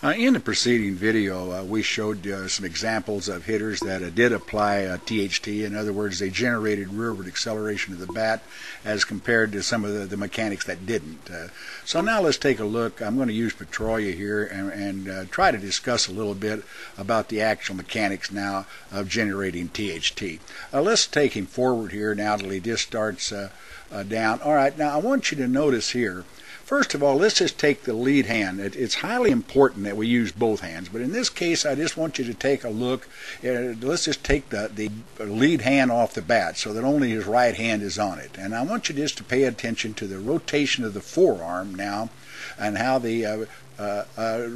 In the preceding video, we showed some examples of hitters that did apply THT. In other words, they generated rearward acceleration of the bat as compared to some of the mechanics that didn't. So now let's take a look. I'm going to use Pedroia here and try to discuss a little bit about the actual mechanics now of generating THT. Let's take him forward here now till he just starts down. All right, now I want you to notice here. First of all, let's just take the lead hand. It's highly important that we use both hands, but in this case, I just want you to take a look. Let's just take the lead hand off the bat so that only his right hand is on it. And I want you just to pay attention to the rotation of the forearm now and how the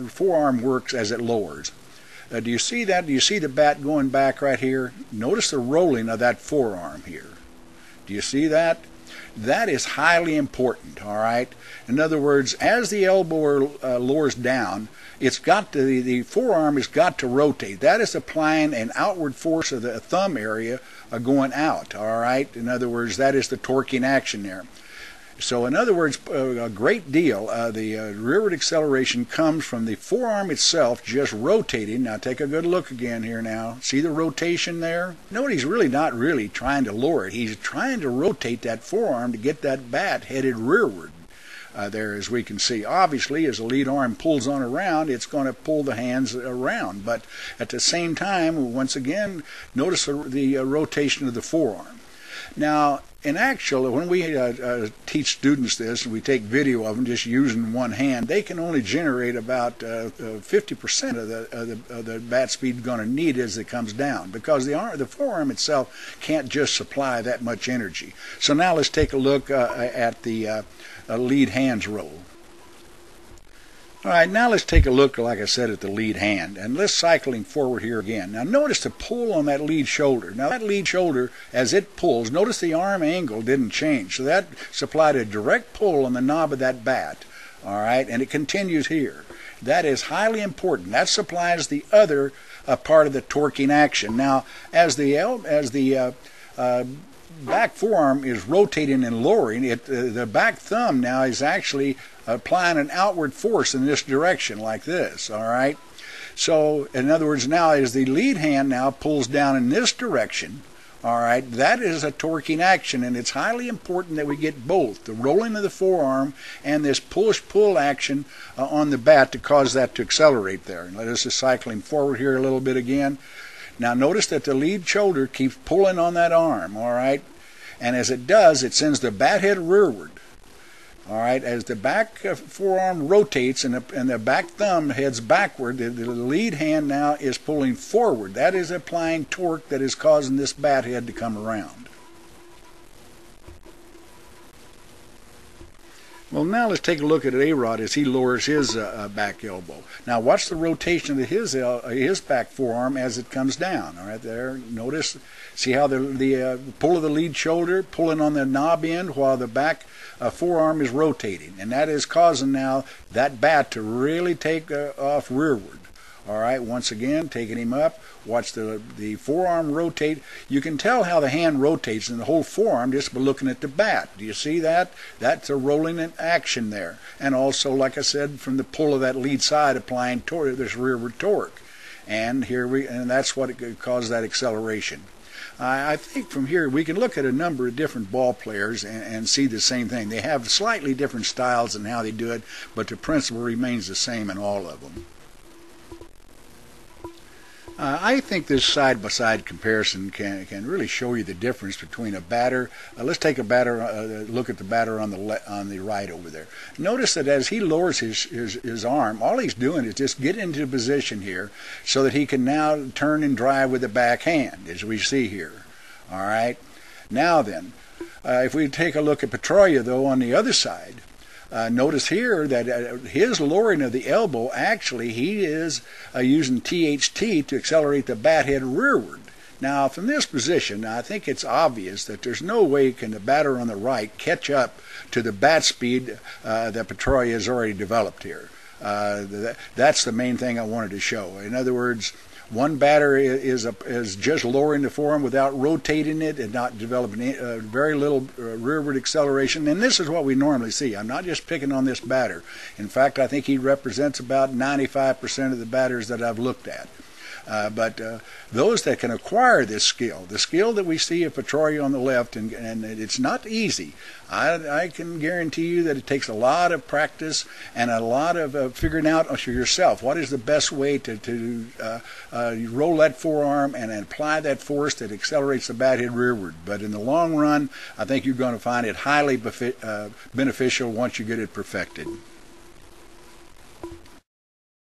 forearm works as it lowers. Do you see that? Do you see the bat going back right here? Notice the rolling of that forearm here. Do you see that? That is highly important, all right? In other words, as the elbow lowers down, the forearm has got to rotate. That is applying an outward force of the thumb area going out, all right? In other words, that is the torquing action there. So in other words, a great deal the rearward acceleration comes from the forearm itself just rotating. Now take a good look again here now. See the rotation there? Note he's really not really trying to lower it. He's trying to rotate that forearm to get that bat headed rearward. There, as we can see, obviously as the lead arm pulls on around, it's going to pull the hands around, but at the same time, once again, notice the rotation of the forearm. Now, in actual, when we teach students this and we take video of them just using one hand, they can only generate about 50% of the bat speed going to need as it comes down, because the forearm itself can't just supply that much energy. So now let's take a look at the lead hands roll. All right, now let's take a look, like I said, at the lead hand, and let's cycle him forward here again. Now notice the pull on that lead shoulder. Now that lead shoulder, as it pulls, notice the arm angle didn't change, so that supplied a direct pull on the knob of that bat. All right, and it continues here. That is highly important. That supplies the other part of the torquing action. Now, as the back forearm is rotating and lowering, the back thumb now is actually applying an outward force in this direction like this, all right? So, in other words, now as the lead hand now pulls down in this direction, all right, that is a torquing action, and it's highly important that we get both, the rolling of the forearm and this push-pull action on the bat to cause that to accelerate there. And let us just cycle him forward here a little bit again. Now notice that the lead shoulder keeps pulling on that arm, all right? And as it does, it sends the bat head rearward. All right, as the back forearm rotates and the back thumb heads backward, the lead hand now is pulling forward. That is applying torque that is causing this bat head to come around. Well, now let's take a look at A-Rod as he lowers his back elbow. Now watch the rotation of his back forearm as it comes down. All right, there. Notice, see how the pull of the lead shoulder pulling on the knob end while the back forearm is rotating, and that is causing now that bat to really take off rearward. All right, once again, taking him up. Watch the forearm rotate. You can tell how the hand rotates in the whole forearm just by looking at the bat. Do you see that? That's a rolling in action there. And also, like I said, from the pull of that lead side, applying this rearward torque. And that's what caused that acceleration. I think from here we can look at a number of different ball players and see the same thing. They have slightly different styles in how they do it, but the principle remains the same in all of them. I think this side-by-side comparison can really show you the difference between a batter. Let's take a batter. Look at the batter on the right over there. Notice that as he lowers his arm, all he's doing is just get into position here so that he can now turn and drive with the back hand, as we see here. All right. Now then, if we take a look at Pedroia, though, on the other side, notice here that his lowering of the elbow, actually he is using THT to accelerate the bat head rearward. Now from this position, I think it's obvious that there's no way can the batter on the right catch up to the bat speed that Pedroia has already developed here. That's the main thing I wanted to show. In other words, One batter is just lowering the forearm without rotating it and not developing very little rearward acceleration. And this is what we normally see. I'm not just picking on this batter. In fact, I think he represents about 95% of the batters that I've looked at. But those that can acquire this skill, the skill that we see of Pedroia on the left, and it's not easy. I can guarantee you that it takes a lot of practice and a lot of figuring out for yourself what is the best way to roll that forearm and apply that force that accelerates the bat head rearward. But in the long run, I think you're going to find it highly beneficial once you get it perfected.